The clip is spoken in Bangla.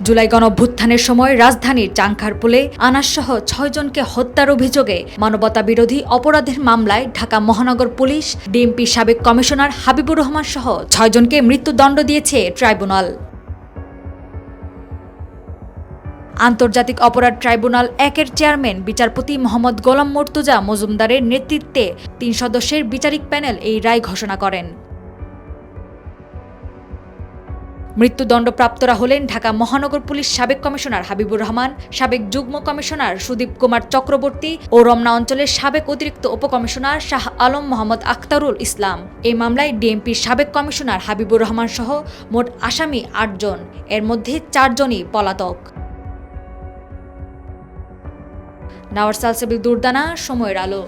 জুলাই গণঅভ্যুত্থানের সময় রাজধানীর চাংখারপুলে আনাসসহ ৬ জনকে হত্যার অভিযোগে মানবতাবিরোধী অপরাধের মামলায় ঢাকা মহানগর পুলিশ ডিএমপি সাবেক কমিশনার হাবিবুর রহমান সহ ৬ জনকে মৃত্যুদণ্ড দিয়েছে ট্রাইব্যুনাল। আন্তর্জাতিক অপরাধ ট্রাইব্যুনাল ১-এর চেয়ারম্যান বিচারপতি মোহাম্মদ গোলাম মর্তুজা মজুমদারের নেতৃত্বে ৩ সদস্যের বিচারিক প্যানেল এই রায় ঘোষণা করেন। মৃত্যুদণ্ডপ্রাপ্তরা হলেন ঢাকা মহানগর পুলিশ সাবেক কমিশনার হাবিবুর রহমান, সাবেক যুগ্ম কমিশনার সুদীপ কুমার চক্রবর্তী ও রমনা অঞ্চলের সাবেক অতিরিক্ত উপকমিশনার শাহ আলম মোহাম্মদ আখতারুল ইসলাম। এই মামলায় ডিএমপির সাবেক কমিশনার হাবিবুর রহমান সহ মোট আসামি ৮ জন, এর মধ্যে ৪ জনই পলাতক। নাওয়ার সালসাবিল দুর্দানা, সময়ের আলো।